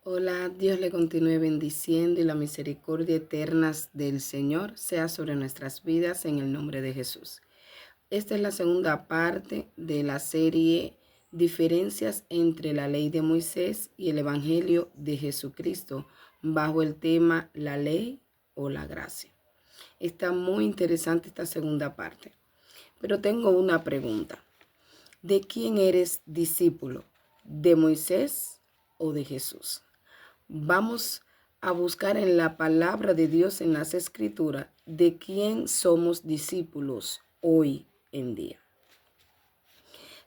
Hola, Dios le continúe bendiciendo y la misericordia eterna del Señor sea sobre nuestras vidas en el nombre de Jesús. Esta es la segunda parte de la serie Diferencias entre la ley de Moisés y el Evangelio de Jesucristo bajo el tema la ley o la gracia. Está muy interesante esta segunda parte, pero tengo una pregunta. ¿De quién eres discípulo? ¿De Moisés o de Jesús? Vamos a buscar en la palabra de Dios en las escrituras de quién somos discípulos hoy en día.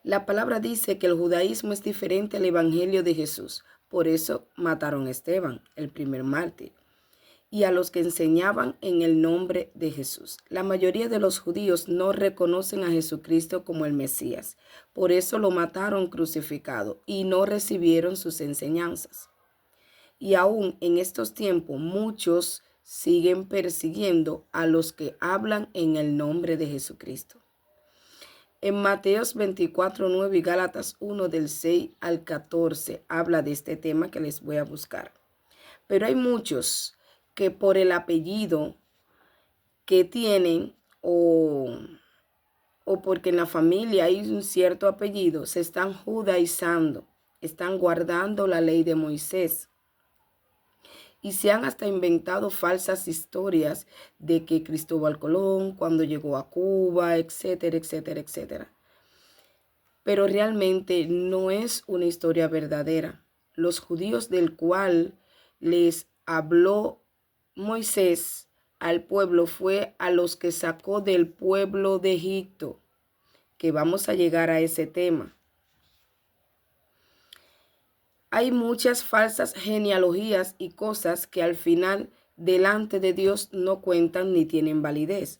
La palabra dice que el judaísmo es diferente al evangelio de Jesús. Por eso mataron a Esteban, el primer mártir, y a los que enseñaban en el nombre de Jesús. La mayoría de los judíos no reconocen a Jesucristo como el Mesías. Por eso lo mataron crucificado y no recibieron sus enseñanzas. Y aún en estos tiempos muchos siguen persiguiendo a los que hablan en el nombre de Jesucristo. En Mateos 24:9 y Gálatas 1 del 6 al 14 habla de este tema que les voy a buscar. Pero hay muchos que por el apellido que tienen o porque en la familia hay un cierto apellido, se están judaizando, están guardando la ley de Moisés. Y se han hasta inventado falsas historias de que Cristóbal Colón, cuando llegó a Cuba, etcétera, etcétera, etcétera. Pero realmente no es una historia verdadera. Los judíos del cual les habló Moisés al pueblo fue a los que sacó del pueblo de Egipto, que vamos a llegar a ese tema. Hay muchas falsas genealogías y cosas que al final delante de Dios no cuentan ni tienen validez.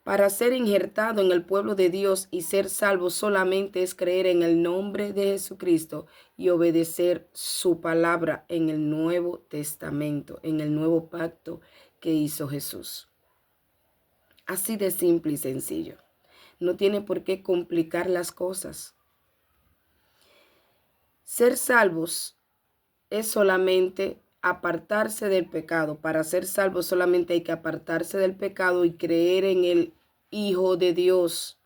Para ser injertado en el pueblo de Dios y ser salvo solamente es creer en el nombre de Jesucristo y obedecer su palabra en el Nuevo Testamento, en el nuevo pacto que hizo Jesús. Así de simple y sencillo. No tiene por qué complicar las cosas. Ser salvos es solamente apartarse del pecado. Para ser salvo solamente hay que apartarse del pecado y creer en el Hijo de Dios,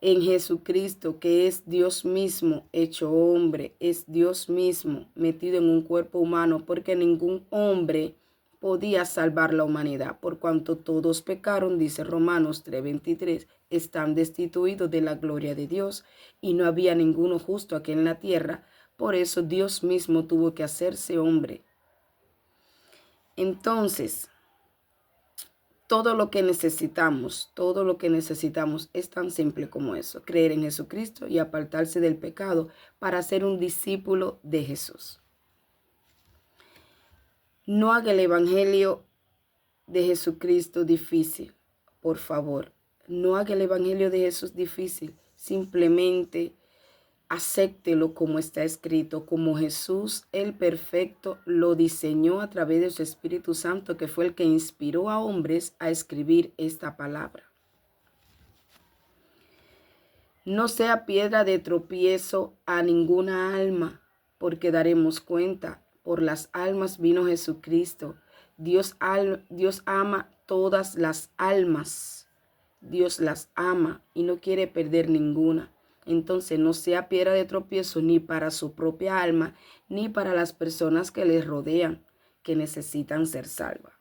en Jesucristo, que es Dios mismo hecho hombre, es Dios mismo metido en un cuerpo humano, porque ningún hombre podía salvar la humanidad, por cuanto todos pecaron, dice Romanos 3:23, están destituidos de la gloria de Dios y no había ninguno justo aquí en la tierra. Por eso Dios mismo tuvo que hacerse hombre. Entonces, todo lo que necesitamos es tan simple como eso, creer en Jesucristo y apartarse del pecado para ser un discípulo de Jesús. No haga el evangelio de Jesucristo difícil, por favor. No haga el evangelio de Jesús difícil, simplemente acéptelo como está escrito, como Jesús el perfecto lo diseñó a través de su Espíritu Santo, que fue el que inspiró a hombres a escribir esta palabra. No sea piedra de tropiezo a ninguna alma, porque daremos cuenta. Por las almas vino Jesucristo. Dios ama todas las almas. Dios las ama y no quiere perder ninguna. Entonces no sea piedra de tropiezo ni para su propia alma, ni para las personas que les rodean, que necesitan ser salvas.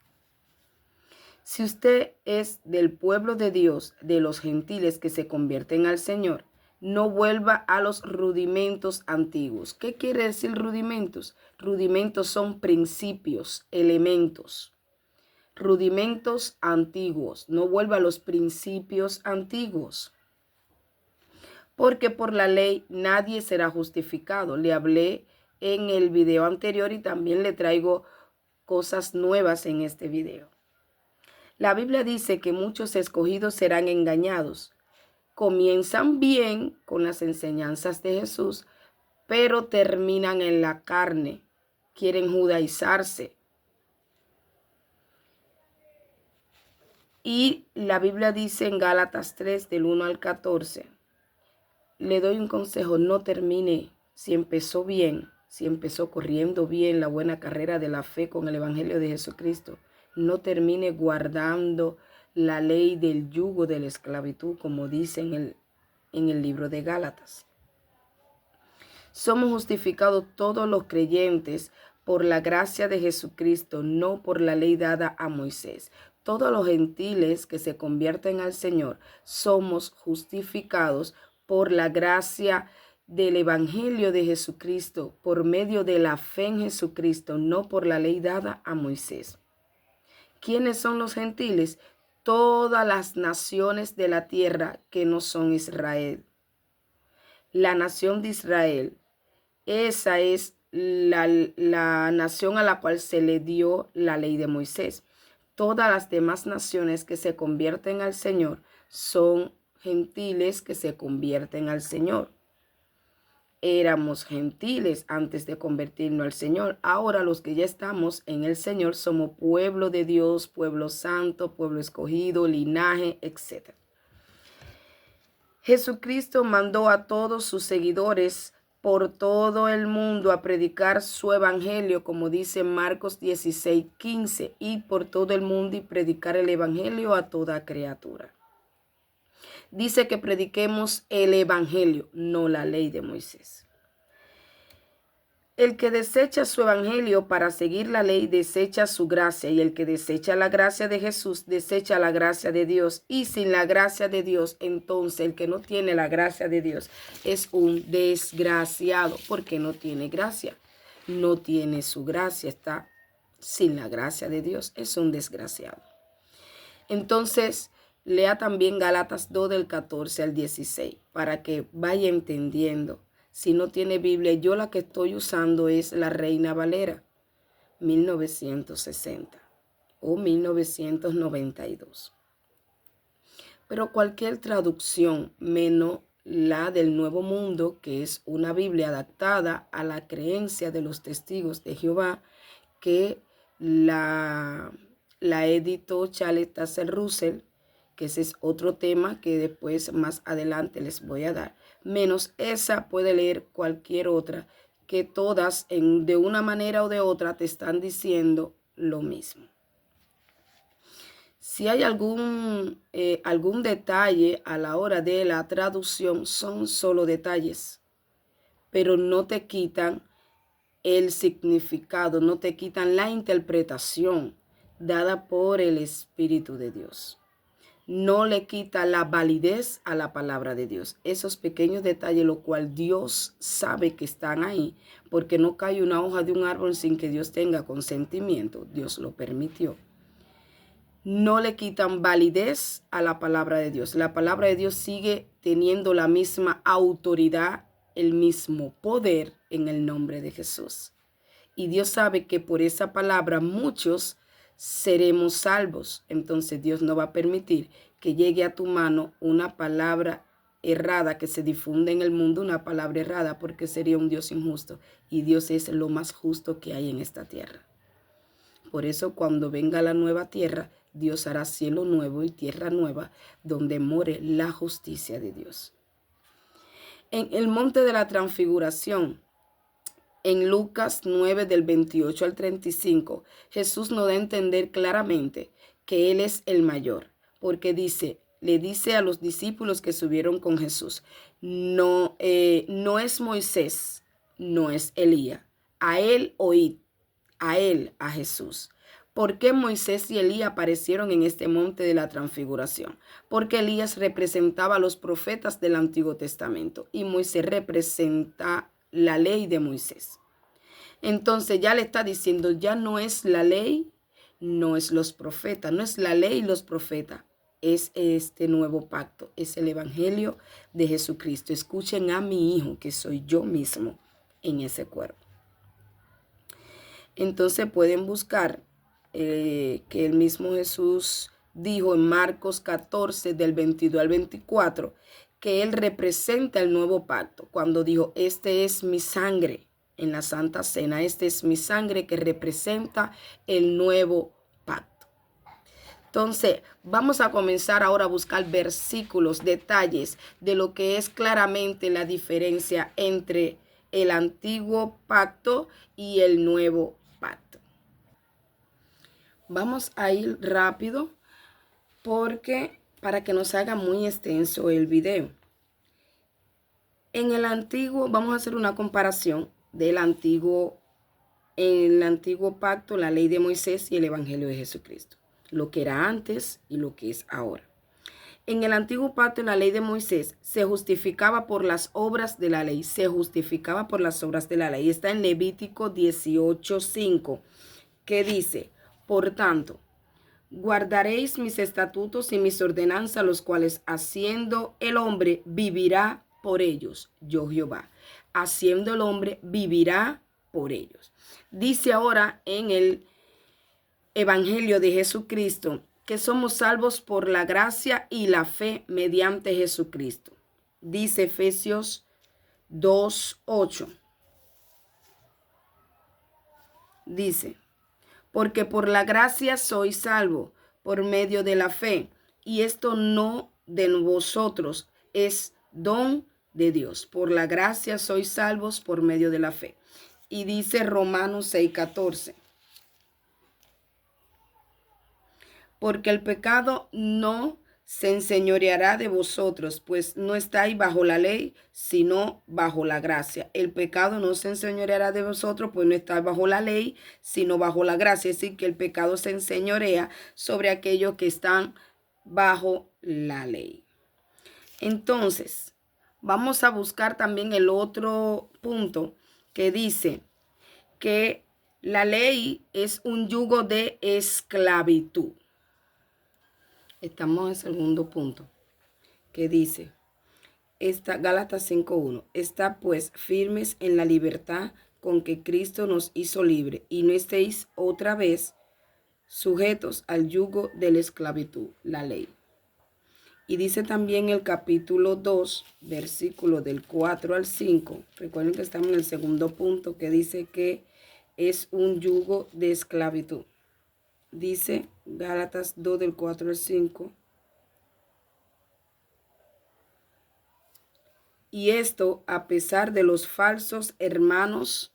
Si usted es del pueblo de Dios, de los gentiles que se convierten al Señor, no vuelva a los rudimentos antiguos. ¿Qué quiere decir rudimentos? Rudimentos son principios, elementos. Rudimentos antiguos. No vuelva a los principios antiguos. Porque por la ley nadie será justificado. Le hablé en el video anterior y también le traigo cosas nuevas en este video. La Biblia dice que muchos escogidos serán engañados. Comienzan bien con las enseñanzas de Jesús, pero terminan en la carne. Quieren judaizarse. Y la Biblia dice en Gálatas 3, del 1 al 14, le doy un consejo, no termine si empezó bien, si empezó corriendo bien la buena carrera de la fe con el Evangelio de Jesucristo, no termine guardando la ley del yugo de la esclavitud, como dice en el libro de Gálatas. Somos justificados todos los creyentes por la gracia de Jesucristo, no por la ley dada a Moisés. Todos los gentiles que se convierten al Señor somos justificados por la gracia del Evangelio de Jesucristo, por medio de la fe en Jesucristo, no por la ley dada a Moisés. ¿Quiénes son los gentiles? Todas las naciones de la tierra que no son Israel. La nación de Israel, esa es la nación a la cual se le dio la ley de Moisés. Todas las demás naciones que se convierten al Señor son gentiles que se convierten al Señor. Éramos gentiles antes de convertirnos al Señor. Ahora los que ya estamos en el Señor somos pueblo de Dios, pueblo santo, pueblo escogido, linaje, etc. Jesucristo mandó a todos sus seguidores por todo el mundo a predicar su evangelio, como dice Marcos 16:15, y por todo el mundo y predicar el evangelio a toda criatura. Dice que prediquemos el evangelio, no la ley de Moisés. El que desecha su evangelio para seguir la ley desecha su gracia, y el que desecha la gracia de Jesús desecha la gracia de Dios. Y sin la gracia de Dios, entonces el que no tiene la gracia de Dios es un desgraciado, porque no tiene gracia. No tiene su gracia, está sin la gracia de Dios, es un desgraciado. Entonces, lea también Gálatas 2 del 14 al 16 para que vaya entendiendo. Si no tiene Biblia, yo la que estoy usando es la Reina Valera 1960 o 1992. Pero cualquier traducción menos la del Nuevo Mundo, que es una Biblia adaptada a la creencia de los testigos de Jehová, que la editó Charles Taze Russell, que ese es otro tema que después más adelante les voy a dar. Menos esa puede leer cualquier otra, que todas de una manera o de otra te están diciendo lo mismo. Si hay algún detalle a la hora de la traducción, son solo detalles, pero no te quitan el significado, no te quitan la interpretación dada por el Espíritu de Dios. No le quita la validez a la palabra de Dios. Esos pequeños detalles, lo cual Dios sabe que están ahí, porque no cae una hoja de un árbol sin que Dios tenga consentimiento. Dios lo permitió. No le quitan validez a la palabra de Dios. La palabra de Dios sigue teniendo la misma autoridad, el mismo poder en el nombre de Jesús. Y Dios sabe que por esa palabra muchos seremos salvos. Entonces Dios no va a permitir que llegue a tu mano una palabra errada que se difunde en el mundo, una palabra errada, porque sería un Dios injusto. Y Dios es lo más justo que hay en esta tierra. Por eso cuando venga la nueva tierra, Dios hará cielo nuevo y tierra nueva, donde more la justicia de Dios. En el monte de la transfiguración, en Lucas 9 del 28 al 35, Jesús nos da a entender claramente que Él es el mayor, porque le dice a los discípulos que subieron con Jesús, no es Moisés, no es Elías, a Él oíd, a Jesús. ¿Por qué Moisés y Elías aparecieron en este monte de la transfiguración? Porque Elías representaba a los profetas del Antiguo Testamento y Moisés representa la ley de Moisés. Entonces ya le está diciendo, ya no es la ley, no es los profetas, no es la ley y los profetas, es este nuevo pacto, es el evangelio de Jesucristo. Escuchen a mi Hijo, que soy yo mismo en ese cuerpo. Entonces pueden buscar que el mismo Jesús dijo en Marcos 14 del 22 al 24, que Él representa el nuevo pacto, cuando dijo, este es mi sangre en la Santa Cena, este es mi sangre que representa el nuevo pacto. Entonces, vamos a comenzar ahora a buscar versículos, detalles de lo que es claramente la diferencia entre el antiguo pacto y el nuevo pacto. Vamos a ir rápido porque para que no se haga muy extenso el video. En el antiguo, vamos a hacer una comparación del antiguo, el antiguo pacto, la ley de Moisés y el evangelio de Jesucristo. Lo que era antes y lo que es ahora. En el antiguo pacto, la ley de Moisés se justificaba por las obras de la ley. Se justificaba por las obras de la ley. Está en Levítico 18:5, que dice, por tanto, guardaréis mis estatutos y mis ordenanzas, los cuales haciendo el hombre vivirá por ellos. Yo Jehová. Haciendo el hombre vivirá por ellos. Dice ahora en el Evangelio de Jesucristo que somos salvos por la gracia y la fe mediante Jesucristo. Dice Efesios 2:8. Dice, porque por la gracia sois salvo por medio de la fe, y esto no de vosotros, es don de Dios. Por la gracia sois salvos por medio de la fe. Y dice Romanos 6:14. Porque el pecado no se enseñoreará de vosotros, pues no estáis bajo la ley, sino bajo la gracia. El pecado no se enseñoreará de vosotros, pues no estáis bajo la ley, sino bajo la gracia. Es decir, que el pecado se enseñorea sobre aquellos que están bajo la ley. Entonces, vamos a buscar también el otro punto que dice que la ley es un yugo de esclavitud. Estamos en el segundo punto, que dice, Gálatas 5:1, está pues firmes en la libertad con que Cristo nos hizo libre, y no estéis otra vez sujetos al yugo de la esclavitud, la ley. Y dice también el capítulo 2, versículo del 4 al 5, recuerden que estamos en el segundo punto, que dice que es un yugo de esclavitud. Dice Gálatas 2 del 4 al 5. Y esto a pesar de los falsos hermanos,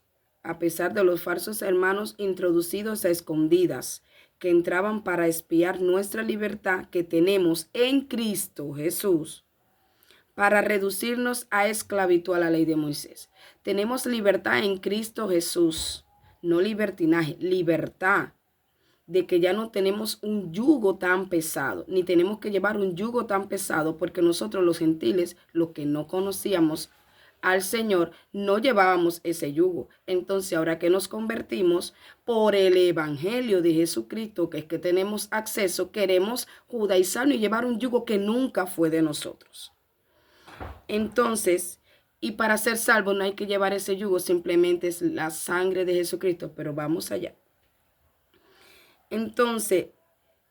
introducidos a escondidas, que entraban para espiar nuestra libertad que tenemos en Cristo Jesús, para reducirnos a esclavitud a la ley de Moisés. Tenemos libertad en Cristo Jesús, no libertinaje, libertad. De que ya no tenemos un yugo tan pesado, ni tenemos que llevar un yugo tan pesado, porque nosotros los gentiles, los que no conocíamos al Señor, no llevábamos ese yugo. Entonces, ahora que nos convertimos por el Evangelio de Jesucristo, que es que tenemos acceso, queremos judaizarnos y llevar un yugo que nunca fue de nosotros. Entonces, y para ser salvo no hay que llevar ese yugo, simplemente es la sangre de Jesucristo, pero vamos allá. Entonces,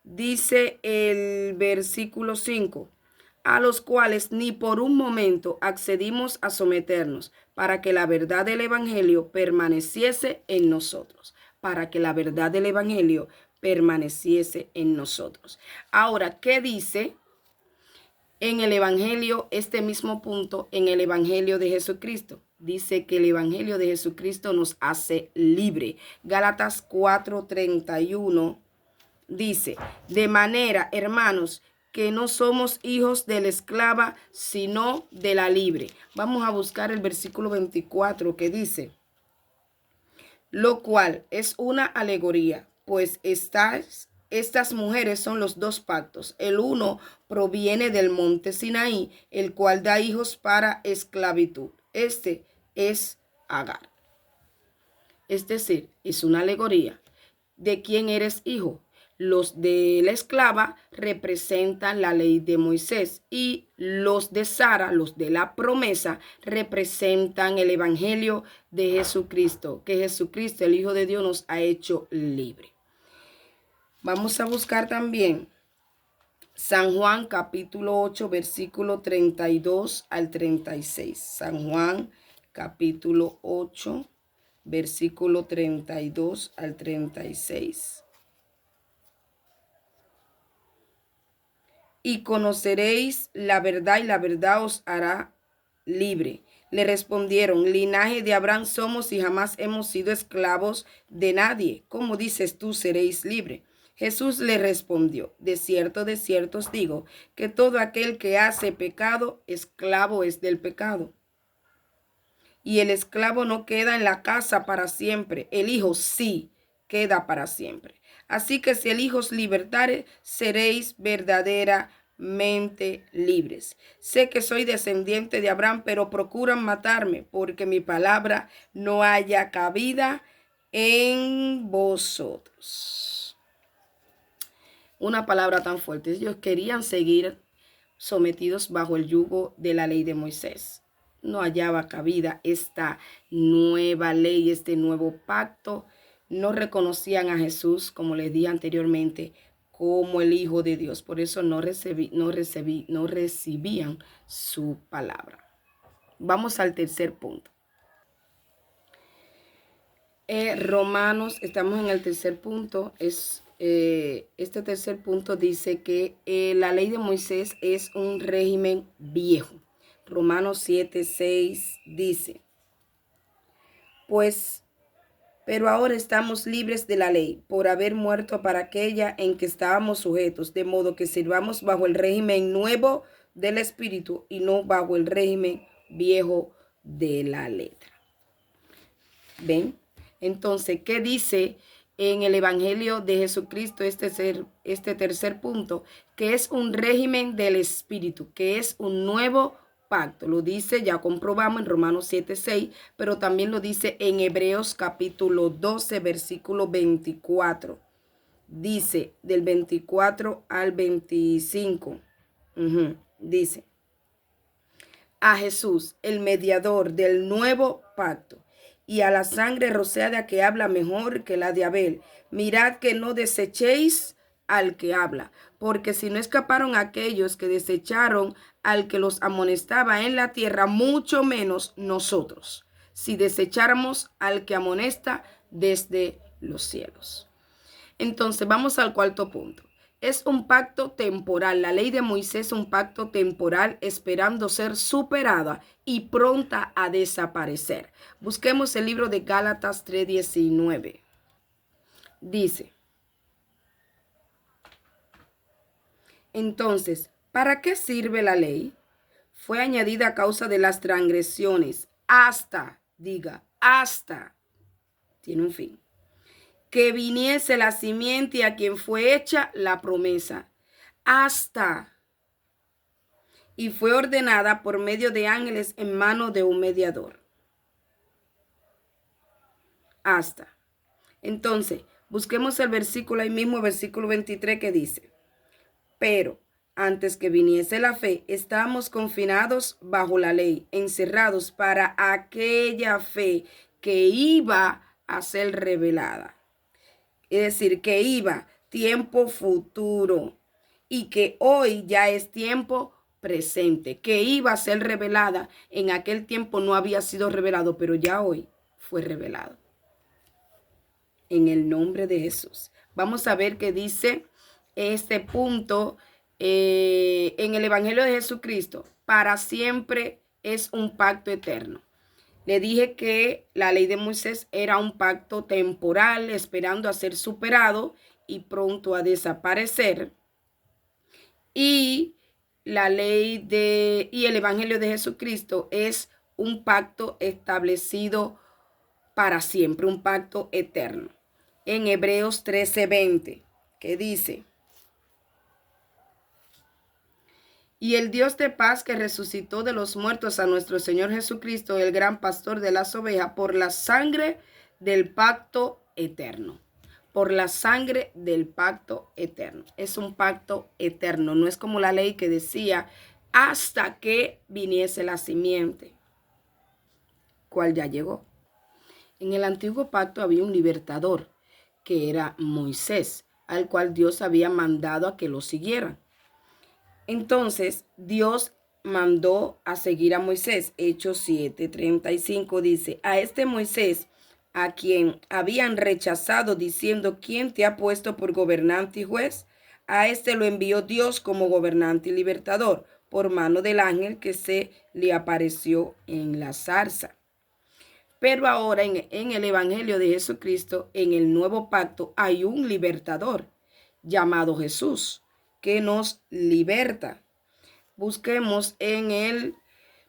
dice el versículo 5, a los cuales ni por un momento accedimos a someternos, para que la verdad del Evangelio permaneciese en nosotros, para que la verdad del Evangelio permaneciese en nosotros. Ahora, ¿qué dice en el Evangelio, este mismo punto, en el Evangelio de Jesucristo? Dice que el Evangelio de Jesucristo nos hace libre. Gálatas 4:31 dice, de manera, hermanos, que no somos hijos de la esclava, sino de la libre. Vamos a buscar el versículo 24 que dice, lo cual es una alegoría, pues estas mujeres son los dos pactos. El uno proviene del monte Sinaí, el cual da hijos para esclavitud. Este es Agar. Es decir, es una alegoría. ¿De quién eres hijo? Los de la esclava representan la ley de Moisés y los de Sara, los de la promesa, representan el Evangelio de Jesucristo, que Jesucristo, el Hijo de Dios, nos ha hecho libre. Vamos a buscar también San Juan capítulo 8, versículo 32 al 36. San Juan capítulo 8, versículo 32 al 36. Y conoceréis la verdad, y la verdad os hará libre. Le respondieron, linaje de Abraham somos y jamás hemos sido esclavos de nadie. ¿Cómo dices tú, seréis libres? Jesús le respondió, de cierto os digo, que todo aquel que hace pecado, esclavo es del pecado. Y el esclavo no queda en la casa para siempre, el Hijo sí queda para siempre. Así que si el Hijo os libertare, seréis verdaderamente libres. Sé que soy descendiente de Abraham, pero procuran matarme, porque mi palabra no haya cabida en vosotros. Una palabra tan fuerte. Ellos querían seguir sometidos bajo el yugo de la ley de Moisés. No hallaba cabida esta nueva ley, este nuevo pacto. No reconocían a Jesús, como les dije anteriormente, como el Hijo de Dios. Por eso no recibían su palabra. Vamos al tercer punto. Romanos, estamos en el tercer punto. Este tercer punto dice que la ley de Moisés es un régimen viejo. Romanos 7:6 dice, pero ahora estamos libres de la ley por haber muerto para aquella en que estábamos sujetos, de modo que sirvamos bajo el régimen nuevo del Espíritu y no bajo el régimen viejo de la letra. ¿Ven? Entonces, ¿qué dice en el Evangelio de Jesucristo este tercer punto? Que es un régimen del Espíritu, que es un nuevo pacto. Lo dice, ya comprobamos en Romanos 7:6, pero también lo dice en Hebreos capítulo 12, versículo 24. Dice del 24 al 25. Dice, a Jesús, el mediador del nuevo pacto, y a la sangre rociada que habla mejor que la de Abel. Mirad que no desechéis al que habla, porque si no escaparon aquellos que desecharon al que los amonestaba en la tierra, mucho menos nosotros, si desecháramos al que amonesta desde los cielos. Entonces, vamos al cuarto punto. Es un pacto temporal. La ley de Moisés es un pacto temporal esperando ser superada y pronta a desaparecer. Busquemos el libro de Gálatas 3:19. Dice, entonces, ¿para qué sirve la ley? Fue añadida a causa de las transgresiones hasta, tiene un fin, que viniese la simiente a quien fue hecha la promesa, y fue ordenada por medio de ángeles en mano de un mediador. Entonces, busquemos el versículo ahí mismo, versículo 23, que dice, pero antes que viniese la fe, estábamos confinados bajo la ley, encerrados para aquella fe que iba a ser revelada. Es decir, que iba tiempo futuro y que hoy ya es tiempo presente, que iba a ser revelada. En aquel tiempo no había sido revelado, pero ya hoy fue revelado. En el nombre de Jesús. Vamos a ver qué dice este punto en el Evangelio de Jesucristo. Para siempre es un pacto eterno. Le dije que la ley de Moisés era un pacto temporal, esperando a ser superado y pronto a desaparecer. Y el Evangelio de Jesucristo es un pacto establecido para siempre, un pacto eterno. En Hebreos 13:20, que dice, y el Dios de paz que resucitó de los muertos a nuestro Señor Jesucristo, el gran pastor de las ovejas, por la sangre del pacto eterno. Por la sangre del pacto eterno. Es un pacto eterno. No es como la ley que decía hasta que viniese la simiente, cual ya llegó. En el antiguo pacto había un libertador, que era Moisés, al cual Dios había mandado a que lo siguieran. Entonces Dios mandó a seguir a Moisés. Hechos 7:35 dice, a este Moisés, a quien habían rechazado diciendo, ¿quién te ha puesto por gobernante y juez? A este lo envió Dios como gobernante y libertador, por mano del ángel que se le apareció en la zarza. Pero ahora en el Evangelio de Jesucristo, en el nuevo pacto, hay un libertador llamado Jesús que nos liberta. Busquemos en el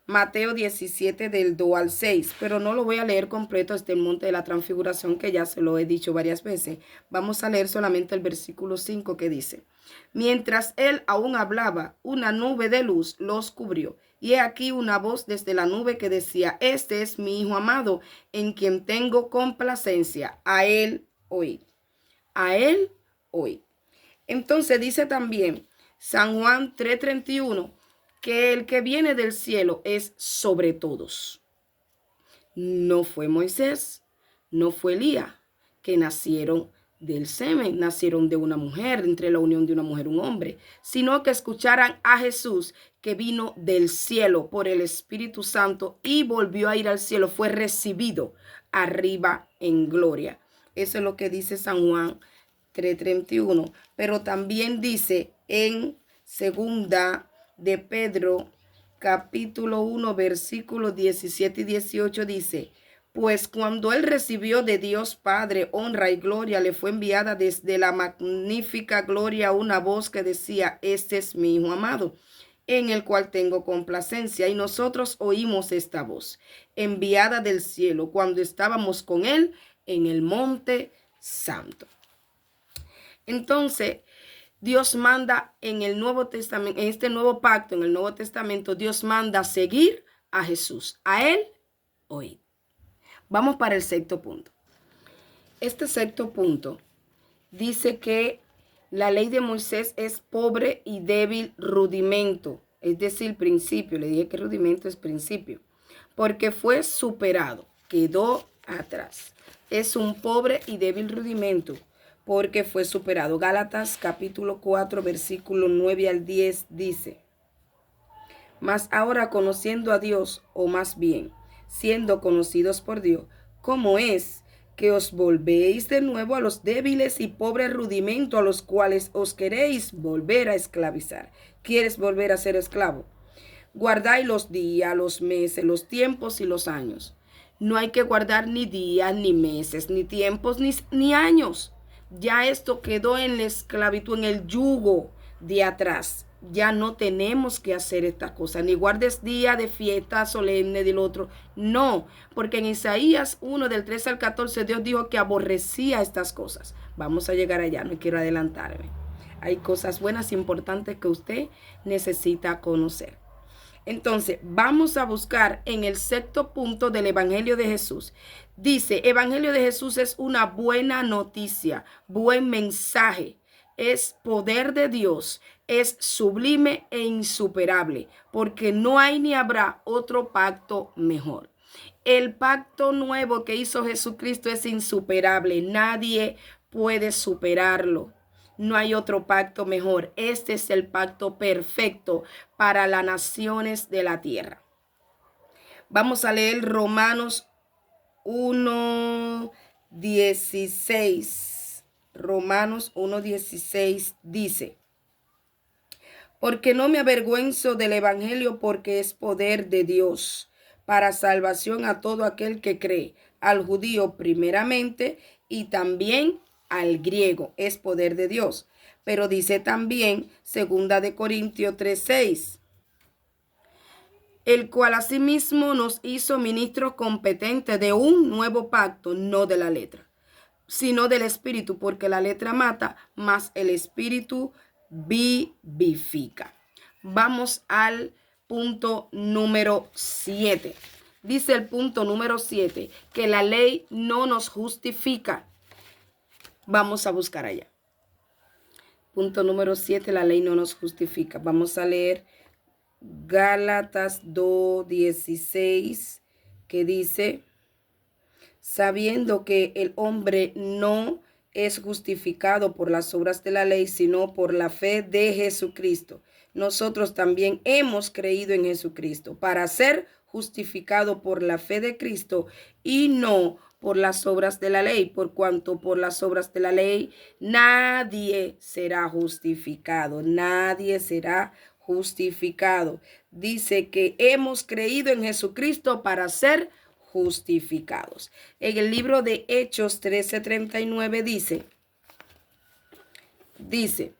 Mateo 17 del 2 al 6, pero no lo voy a leer completo, este el monte de la transfiguración que ya se lo he dicho varias veces. Vamos a leer solamente el versículo 5 que dice: mientras él aún hablaba, una nube de luz los cubrió. Y he aquí una voz desde la nube que decía: este es mi Hijo amado, en quien tengo complacencia. A él oíd. A él oíd. Entonces dice también San Juan 3:31 que el que viene del cielo es sobre todos. No fue Moisés, no fue Elías, que nacieron del semen, nacieron de una mujer, entre la unión de una mujer y un hombre, sino que escucharan a Jesús, que vino del cielo por el Espíritu Santo y volvió a ir al cielo, fue recibido arriba en gloria. Eso es lo que dice San Juan 3:31, pero también dice en segunda de Pedro, capítulo 1, versículos 17 y 18, dice: pues cuando él recibió de Dios Padre honra y gloria, le fue enviada desde la magnífica gloria una voz que decía: este es mi Hijo amado, en el cual tengo complacencia. Y nosotros oímos esta voz, enviada del cielo, cuando estábamos con él en el monte santo. Entonces, Dios manda en el Nuevo Testamento, en este nuevo pacto, en el Nuevo Testamento, Dios manda seguir a Jesús, a él oír. Vamos para el sexto punto. Este sexto punto dice que la ley de Moisés es pobre y débil rudimento, es decir, principio. Le dije que rudimento es principio, porque fue superado, quedó atrás. Es un pobre y débil rudimento, porque fue superado. Gálatas capítulo 4, versículo 9 al 10 dice: mas ahora conociendo a Dios, o más bien, siendo conocidos por Dios, ¿cómo es que os volvéis de nuevo a los débiles y pobres rudimentos a los cuales os queréis volver a esclavizar? ¿Quieres volver a ser esclavo? Guardáis los días, los meses, los tiempos y los años. No hay que guardar ni días, ni meses, ni tiempos, ni años. Ya esto quedó en la esclavitud, en el yugo de atrás. Ya no tenemos que hacer estas cosas, ni guardes día de fiesta solemne del otro. No, porque en Isaías 1 del 13 al 14 Dios dijo que aborrecía estas cosas. Vamos a llegar allá, no quiero adelantarme. Hay cosas buenas e importantes que usted necesita conocer. Entonces, vamos a buscar en el sexto punto del Evangelio de Jesús. Dice: Evangelio de Jesús es una buena noticia, buen mensaje, es poder de Dios, es sublime e insuperable, porque no hay ni habrá otro pacto mejor. El pacto nuevo que hizo Jesucristo es insuperable, nadie puede superarlo. No hay otro pacto mejor. Este es el pacto perfecto para las naciones de la tierra. Vamos a leer Romanos 1:16. Romanos 1:16 dice: porque no me avergüenzo del evangelio, porque es poder de Dios para salvación a todo aquel que cree, al judío primeramente y también al griego, es poder de Dios. Pero dice también, segunda de Corintios 3:6, el cual asimismo nos hizo ministros competentes de un nuevo pacto, no de la letra, sino del espíritu, porque la letra mata, mas el espíritu vivifica. Vamos al punto número 7. Dice el punto número 7 que la ley no nos justifica. Vamos a buscar allá. Punto número 7, la ley no nos justifica. Vamos a leer Gálatas 2:16, que dice: sabiendo que el hombre no es justificado por las obras de la ley, sino por la fe de Jesucristo. Nosotros también hemos creído en Jesucristo para ser justificado por la fe de Cristo y no por las obras de la ley, por cuanto por las obras de la ley nadie será justificado, nadie será justificado. Dice que hemos creído en Jesucristo para ser justificados. En el libro de Hechos 13:39 dice,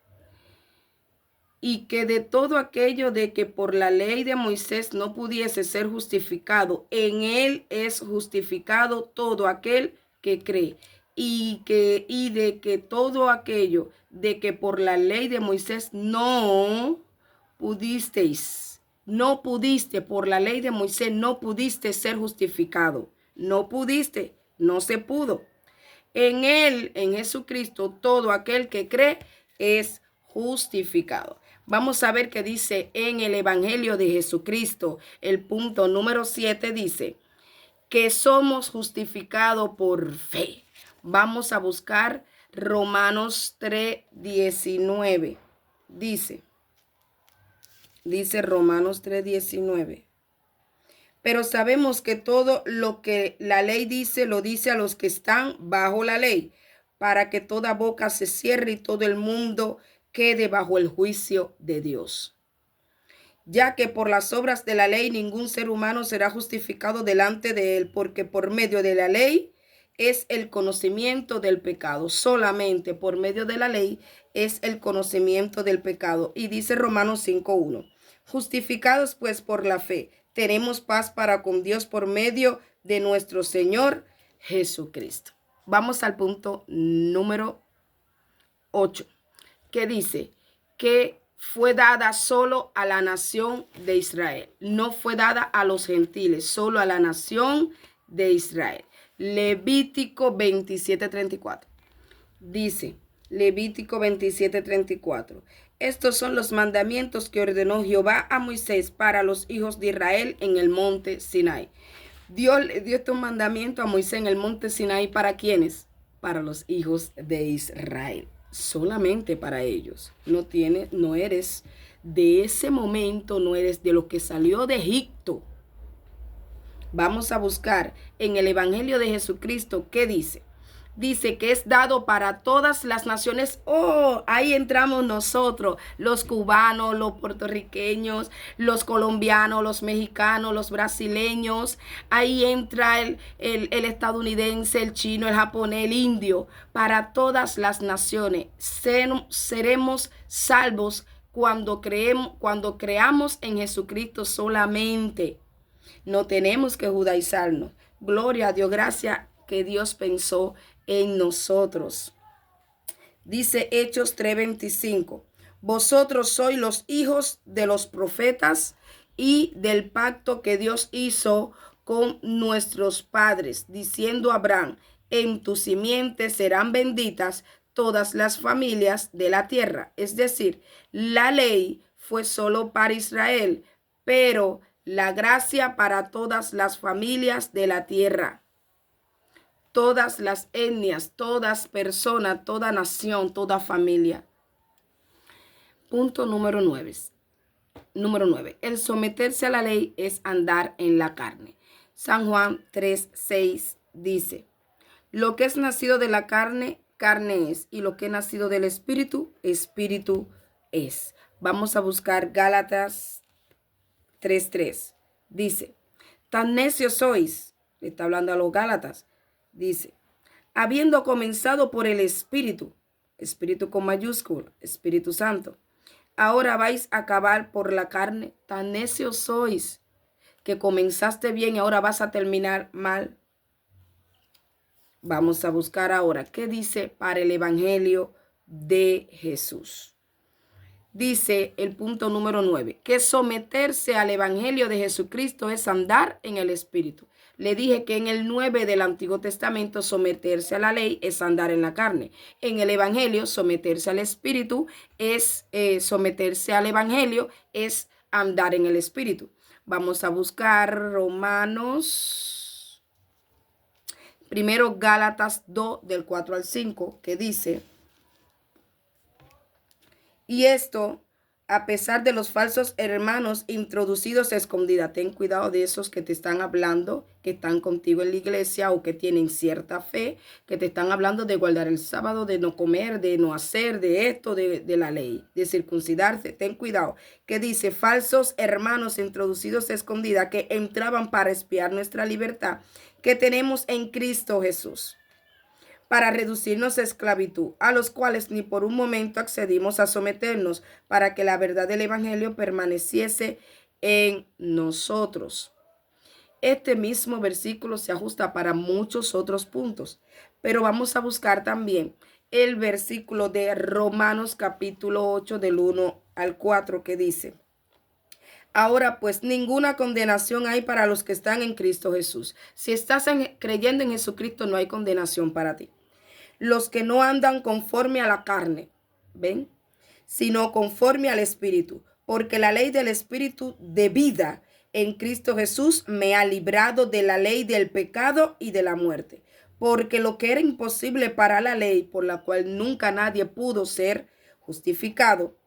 y que de todo aquello de que por la ley de Moisés no pudiese ser justificado, en él es justificado todo aquel que cree. Y de que todo aquello de que por la ley de Moisés no pudiste, por la ley de Moisés no pudiste ser justificado. No pudiste, no se pudo. En él, en Jesucristo, todo aquel que cree es justificado. Vamos a ver qué dice en el Evangelio de Jesucristo. El punto número 7 dice que somos justificados por fe. Vamos a buscar Romanos 3:19. Dice Romanos 3:19. Pero sabemos que todo lo que la ley dice, lo dice a los que están bajo la ley, para que toda boca se cierre y todo el mundo quede bajo el juicio de Dios. Ya que por las obras de la ley ningún ser humano será justificado delante de él, porque por medio de la ley es el conocimiento del pecado. Solamente por medio de la ley es el conocimiento del pecado. Y dice Romanos 5:1. Justificados pues por la fe, tenemos paz para con Dios por medio de nuestro Señor Jesucristo. Vamos al punto número 8, que dice que fue dada solo a la nación de Israel. No fue dada a los gentiles, solo a la nación de Israel. Levítico 27:34. Dice Levítico 27:34. Estos son los mandamientos que ordenó Jehová a Moisés para los hijos de Israel en el monte Sinai. Dios le dio estos mandamientos a Moisés en el monte Sinai. ¿Para quiénes? Para los hijos de Israel. Solamente para ellos. No eres de ese momento, no eres de lo que salió de Egipto. Vamos a buscar en el Evangelio de Jesucristo, ¿qué dice? Dice que es dado para todas las naciones. Oh, ahí entramos nosotros, los cubanos, los puertorriqueños, los colombianos, los mexicanos, los brasileños. Ahí entra el estadounidense, el chino, el japonés, el indio. Para todas las naciones seremos salvos cuando creamos en Jesucristo solamente. No tenemos que judaizarnos. Gloria a Dios, gracias que Dios pensó en nosotros. Dice Hechos 3:25. Vosotros sois los hijos de los profetas y del pacto que Dios hizo con nuestros padres, diciendo a Abraham, en tu simiente serán benditas todas las familias de la tierra. Es decir, la ley fue solo para Israel, pero la gracia para todas las familias de la tierra. Todas las etnias, todas personas, toda nación, toda familia. Punto número 9. Número 9. El someterse a la ley es andar en la carne. San Juan 3:6 dice, lo que es nacido de la carne, carne es, y lo que es nacido del espíritu, espíritu es. Vamos a buscar Gálatas 3:3. Dice, tan necios sois, le está hablando a los Gálatas, dice, habiendo comenzado por el Espíritu, Espíritu con mayúscula, Espíritu Santo, ahora vais a acabar por la carne. Tan necios sois que comenzaste bien y ahora vas a terminar mal. Vamos a buscar ahora qué dice para el Evangelio de Jesús. Dice el punto número 9, que someterse al Evangelio de Jesucristo es andar en el Espíritu. Le dije que en el 9 del Antiguo Testamento someterse a la ley es andar en la carne. En el Evangelio someterse al Espíritu es someterse al Evangelio es andar en el Espíritu. Vamos a buscar Romanos, primero Gálatas 2 del 4 al 5, que dice, y esto a pesar de los falsos hermanos introducidos a escondida. Ten cuidado de esos que te están hablando, que están contigo en la iglesia o que tienen cierta fe, que te están hablando de guardar el sábado, de no comer, de no hacer, de esto, de la ley, de circuncidarse. Ten cuidado. Que dice, falsos hermanos introducidos a escondida que entraban para espiar nuestra libertad que tenemos en Cristo Jesús, para reducirnos a esclavitud, a los cuales ni por un momento accedimos a someternos, para que la verdad del evangelio permaneciese en nosotros. Este mismo versículo se ajusta para muchos otros puntos, pero vamos a buscar también el versículo de Romanos capítulo 8 del 1 al 4 que dice: ahora pues ninguna condenación hay para los que están en Cristo Jesús. Si estás creyendo en Jesucristo, no hay condenación para ti. Los que no andan conforme a la carne, ¿ven? Sino conforme al Espíritu, porque la ley del Espíritu de vida en Cristo Jesús me ha librado de la ley del pecado y de la muerte. Porque lo que era imposible para la ley, por la cual nunca nadie pudo ser justificado,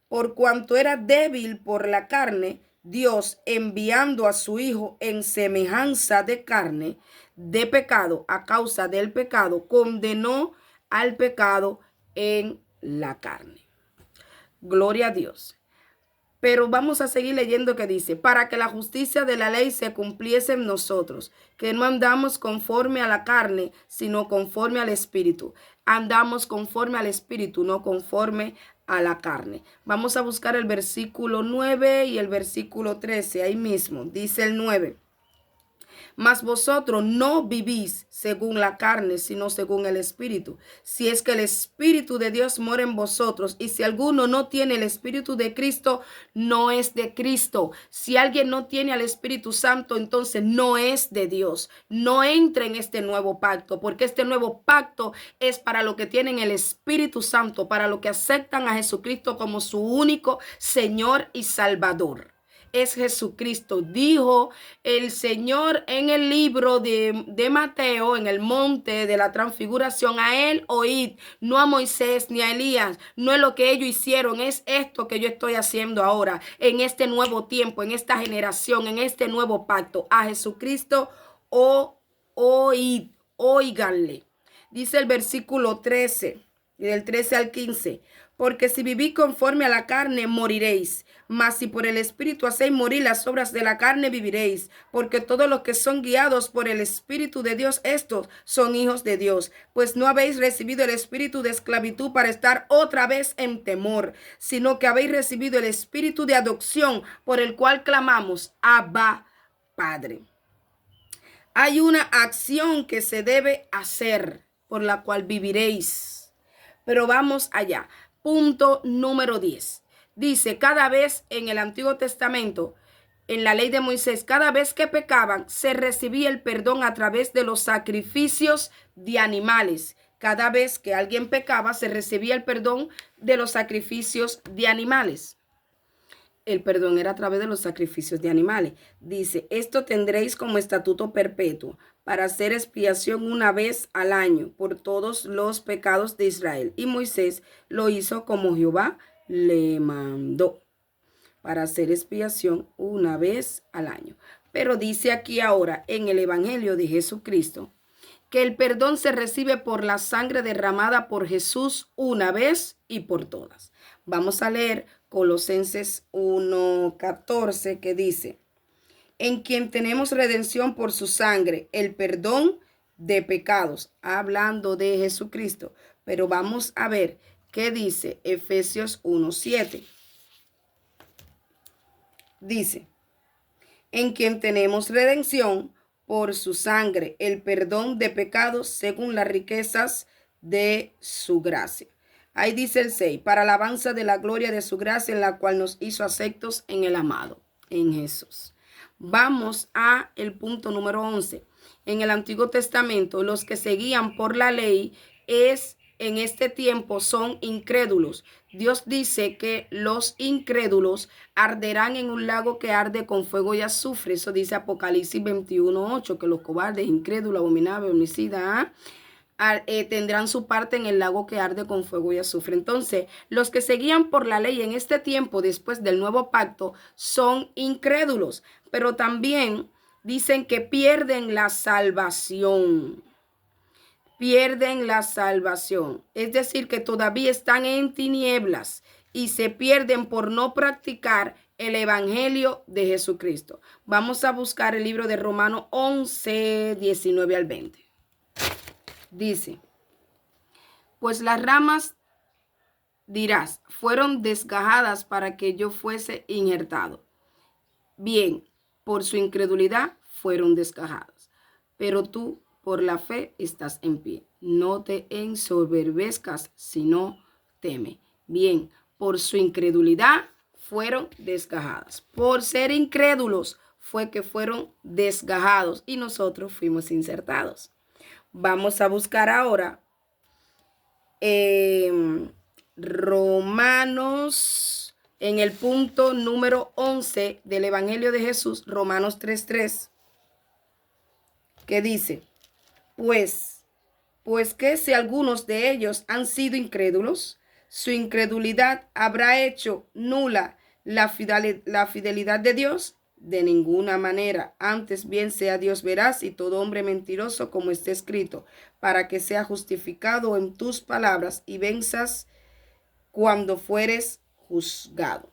por cuanto era débil por la carne, Dios, enviando a su Hijo en semejanza de carne, de pecado, a causa del pecado, condenó al pecado en la carne. Gloria a Dios. Pero vamos a seguir leyendo que dice, para que la justicia de la ley se cumpliese en nosotros, que no andamos conforme a la carne, sino conforme al Espíritu. Andamos conforme al Espíritu, no conforme a la carne. Vamos a buscar el versículo 9 y el versículo 13, ahí mismo, dice el 9. Mas vosotros no vivís según la carne, sino según el Espíritu. Si es que el Espíritu de Dios mora en vosotros, y si alguno no tiene el Espíritu de Cristo, no es de Cristo. Si alguien no tiene al Espíritu Santo, entonces no es de Dios. No entra en este nuevo pacto, porque este nuevo pacto es para los que tienen el Espíritu Santo, para los que aceptan a Jesucristo como su único Señor y Salvador. Es Jesucristo. Dijo el Señor en el libro de Mateo, en el monte de la transfiguración: a él oíd, no a Moisés ni a Elías. No es lo que ellos hicieron, es esto que yo estoy haciendo ahora, en este nuevo tiempo, en esta generación, en este nuevo pacto. A Jesucristo oíd, óiganle. Dice el versículo 13, y del 13 al 15. Porque si vivís conforme a la carne, moriréis. Mas si por el Espíritu hacéis morir las obras de la carne, viviréis. Porque todos los que son guiados por el Espíritu de Dios, estos son hijos de Dios. Pues no habéis recibido el espíritu de esclavitud para estar otra vez en temor, sino que habéis recibido el espíritu de adopción, por el cual clamamos: Abba, Padre. Hay una acción que se debe hacer, por la cual viviréis. Pero vamos allá. Punto número 10. Dice, cada vez en el Antiguo Testamento, en la ley de Moisés, cada vez que pecaban, se recibía el perdón a través de los sacrificios de animales. Cada vez que alguien pecaba, se recibía el perdón de los sacrificios de animales. El perdón era a través de los sacrificios de animales. Dice, esto tendréis como estatuto perpetuo, para hacer expiación una vez al año por todos los pecados de Israel. Y Moisés lo hizo como Jehová le mandó, para hacer expiación una vez al año. Pero dice aquí ahora en el Evangelio de Jesucristo que el perdón se recibe por la sangre derramada por Jesús una vez y por todas. Vamos a leer Colosenses 1:14, que dice, en quien tenemos redención por su sangre, el perdón de pecados, hablando de Jesucristo. Pero vamos a ver qué dice Efesios 1:7. Dice, en quien tenemos redención por su sangre, el perdón de pecados según las riquezas de su gracia. Ahí dice el 6, para alabanza de la gloria de su gracia, en la cual nos hizo aceptos en el amado, en Jesús. Vamos a el punto número 11. En el Antiguo Testamento, los que seguían por la ley en este tiempo son incrédulos. Dios dice que los incrédulos arderán en un lago que arde con fuego y azufre. Eso dice Apocalipsis 21:8, que los cobardes, incrédulos, abominables, homicidas, tendrán su parte en el lago que arde con fuego y azufre. Entonces, los que seguían por la ley en este tiempo, después del nuevo pacto, son incrédulos, pero también dicen que pierden la salvación. Pierden la salvación. Es decir, que todavía están en tinieblas y se pierden por no practicar el evangelio de Jesucristo. Vamos a buscar el libro de Romanos 11, 19 al 20. Dice, pues las ramas, dirás, fueron desgajadas para que yo fuese injertado. Bien, por su incredulidad fueron desgajadas, pero tú por la fe estás en pie. No te ensoberbezcas, sino teme. Bien, por su incredulidad fueron desgajadas. Por ser incrédulos fue que fueron desgajados y nosotros fuimos insertados. Vamos a buscar ahora Romanos, en el punto número 11 del Evangelio de Jesús, Romanos 3:3, que dice, pues que si algunos de ellos han sido incrédulos, su incredulidad habrá hecho nula la fidelidad de Dios. De ninguna manera, antes bien sea Dios veraz y todo hombre mentiroso, como está escrito, para que sea justificado en tus palabras y venzas cuando fueres juzgado.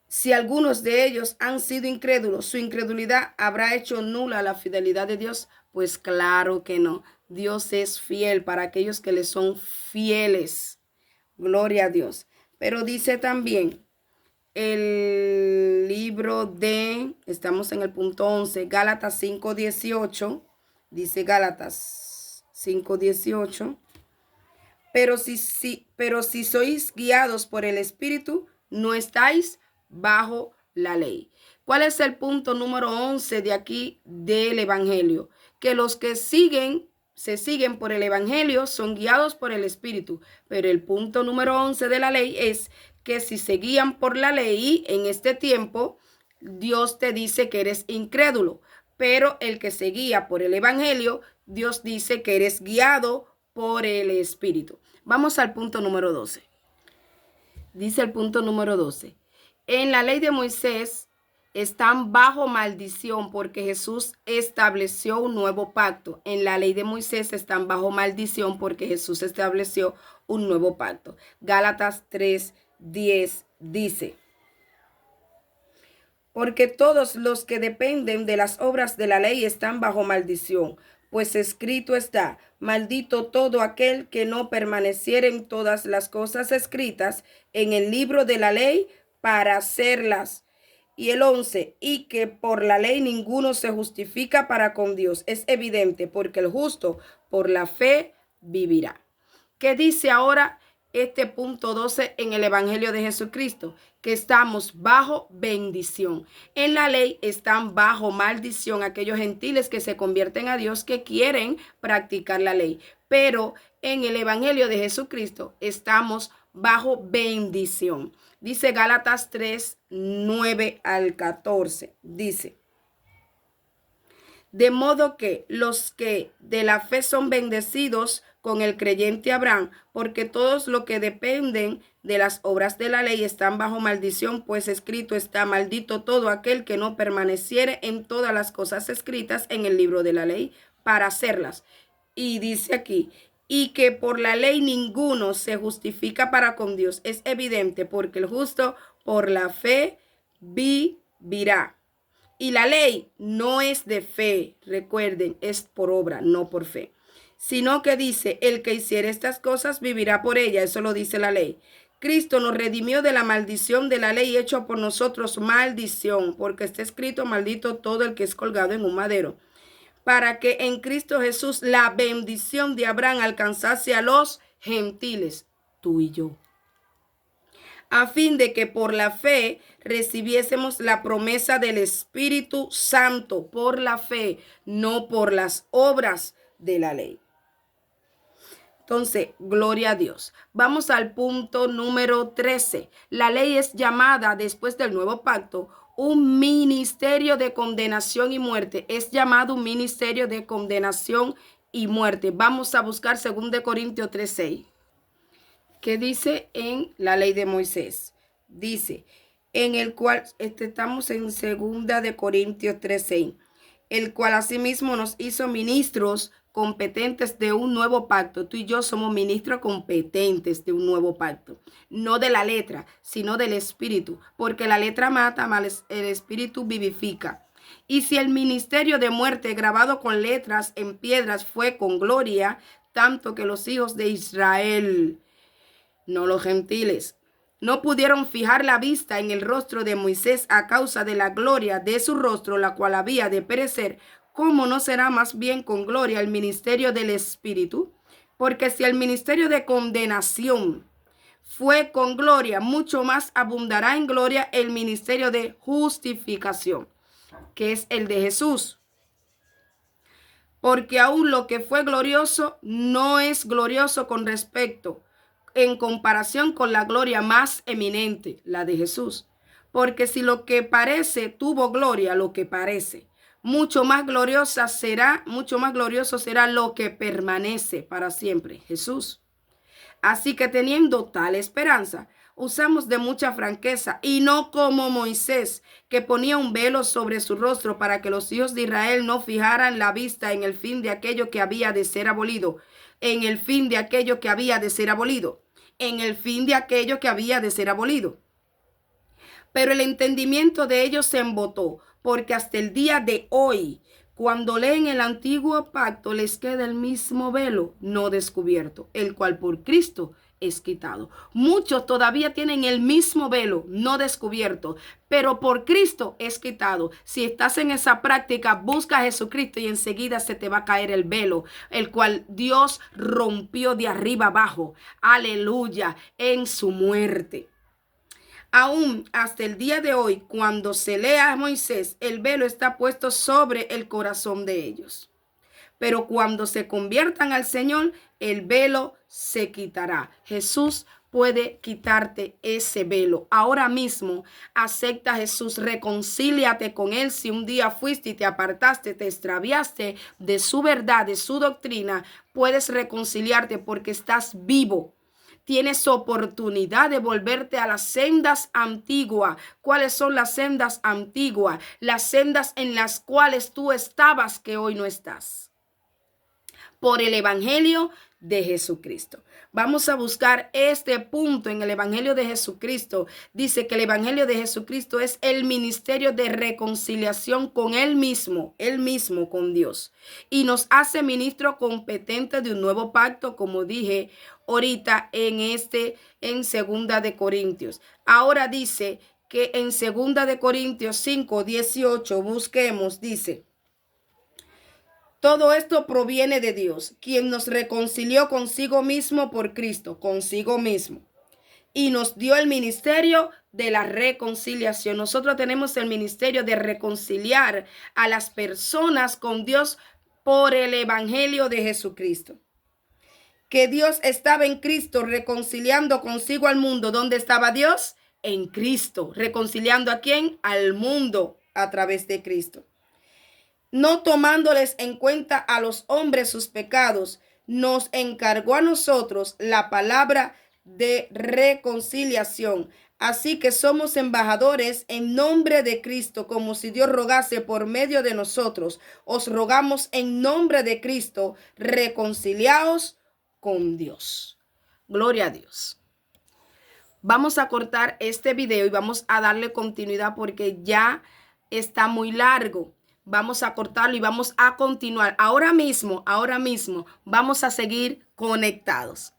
Si algunos de ellos han sido incrédulos, su incredulidad habrá hecho nula la fidelidad de Dios. Pues claro que no. Dios es fiel para aquellos que le son fieles. Gloria a Dios. Pero dice también el libro de, estamos en el punto 11, Gálatas 5:18, dice Gálatas 5:18, pero si sois guiados por el Espíritu, no estáis bajo la ley. ¿Cuál es el punto número 11 de aquí del Evangelio? Que los que se siguen por el Evangelio son guiados por el Espíritu, pero el punto número 11 de la ley es que si se guían por la ley en este tiempo, Dios te dice que eres incrédulo, pero el que se guía por el Evangelio, Dios dice que eres guiado por el Espíritu. Vamos al punto número 12. Dice el punto número 12. En la ley de Moisés están bajo maldición porque Jesús estableció un nuevo pacto. En la ley de Moisés están bajo maldición porque Jesús estableció un nuevo pacto. Gálatas 3:10 dice, porque todos los que dependen de las obras de la ley están bajo maldición, pues escrito está, maldito todo aquel que no permaneciere en todas las cosas escritas en el libro de la ley para hacerlas. Y el 11, y que por la ley ninguno se justifica para con Dios. Es evidente, porque el justo por la fe vivirá. ¿Qué dice ahora este punto 12 en el Evangelio de Jesucristo? Que estamos bajo bendición. En la ley están bajo maldición aquellos gentiles que se convierten a Dios, que quieren practicar la ley. Pero en el Evangelio de Jesucristo estamos bajo bendición. Dice Gálatas 3:9 al 14. Dice, de modo que los que de la fe son bendecidos con el creyente Abraham, porque todos los que dependen de las obras de la ley están bajo maldición, pues escrito está, maldito todo aquel que no permaneciere en todas las cosas escritas en el libro de la ley para hacerlas. Y dice aquí, y que por la ley ninguno se justifica para con Dios. Es evidente, porque el justo por la fe vivirá. Y la ley no es de fe, recuerden, es por obra, no por fe. Sino que dice, el que hiciere estas cosas vivirá por ella, eso lo dice la ley. Cristo nos redimió de la maldición de la ley, hecho por nosotros maldición, porque está escrito, maldito todo el que es colgado en un madero, para que en Cristo Jesús la bendición de Abraham alcanzase a los gentiles, tú y yo, a fin de que por la fe recibiésemos la promesa del Espíritu Santo, por la fe, no por las obras de la ley. Entonces, gloria a Dios. Vamos al punto número 13. La ley es llamada, después del nuevo pacto, un ministerio de condenación y muerte. Es llamado un ministerio de condenación y muerte. Vamos a buscar 2 Corintios 3:6. ¿Qué dice en la ley de Moisés? Dice, en el cual, estamos en 2 Corintios 3:6, el cual asimismo nos hizo ministros competentes de un nuevo pacto. Tú y yo somos ministros competentes de un nuevo pacto. No de la letra, sino del espíritu, porque la letra mata, mas el espíritu vivifica. Y si el ministerio de muerte grabado con letras en piedras fue con gloria, tanto que los hijos de Israel, no los gentiles, no pudieron fijar la vista en el rostro de Moisés a causa de la gloria de su rostro, la cual había de perecer, ¿cómo no será más bien con gloria el ministerio del Espíritu? Porque si el ministerio de condenación fue con gloria, mucho más abundará en gloria el ministerio de justificación, que es el de Jesús. Porque aún lo que fue glorioso no es glorioso con respecto, en comparación con la gloria más eminente, la de Jesús. Porque si lo que parece tuvo gloria, lo que parece, mucho más glorioso será lo que permanece para siempre, Jesús. Así que teniendo tal esperanza, usamos de mucha franqueza y no como Moisés, que ponía un velo sobre su rostro para que los hijos de Israel no fijaran la vista en el fin de aquello que había de ser abolido, en el fin de aquello que había de ser abolido, en el fin de aquello que había de ser abolido. Pero el entendimiento de ellos se embotó, porque hasta el día de hoy, cuando leen el antiguo pacto, les queda el mismo velo no descubierto, el cual por Cristo es quitado. Muchos todavía tienen el mismo velo no descubierto, pero por Cristo es quitado. Si estás en esa práctica, busca a Jesucristo y enseguida se te va a caer el velo, el cual Dios rompió de arriba abajo. Aleluya, en su muerte. Aún hasta el día de hoy, cuando se lea a Moisés, el velo está puesto sobre el corazón de ellos. Pero cuando se conviertan al Señor, el velo se quitará. Jesús puede quitarte ese velo. Ahora mismo, acepta a Jesús, reconcíliate con Él. Si un día fuiste y te apartaste, te extraviaste de su verdad, de su doctrina, puedes reconciliarte porque estás vivo. Tienes oportunidad de volverte a las sendas antiguas. ¿Cuáles son las sendas antiguas? Las sendas en las cuales tú estabas que hoy no estás. Por el Evangelio de Jesucristo. Vamos a buscar este punto en el Evangelio de Jesucristo. Dice que el Evangelio de Jesucristo es el ministerio de reconciliación con él mismo con Dios. Y nos hace ministro competente de un nuevo pacto, como dije ahorita en 2 de Corintios. Ahora dice que en 2 de Corintios 5:18 busquemos, dice: todo esto proviene de Dios, quien nos reconcilió consigo mismo por Cristo, consigo mismo, y nos dio el ministerio de la reconciliación. Nosotros tenemos el ministerio de reconciliar a las personas con Dios por el Evangelio de Jesucristo. Que Dios estaba en Cristo reconciliando consigo al mundo. ¿Dónde estaba Dios? En Cristo. ¿Reconciliando a quién? Al mundo a través de Cristo. No tomándoles en cuenta a los hombres sus pecados, nos encargó a nosotros la palabra de reconciliación. Así que somos embajadores en nombre de Cristo, como si Dios rogase por medio de nosotros. Os rogamos en nombre de Cristo, reconciliaos con Dios. Gloria a Dios. Vamos a cortar este video y vamos a darle continuidad porque ya está muy largo. Vamos a cortarlo y vamos a continuar. Ahora mismo, vamos a seguir conectados.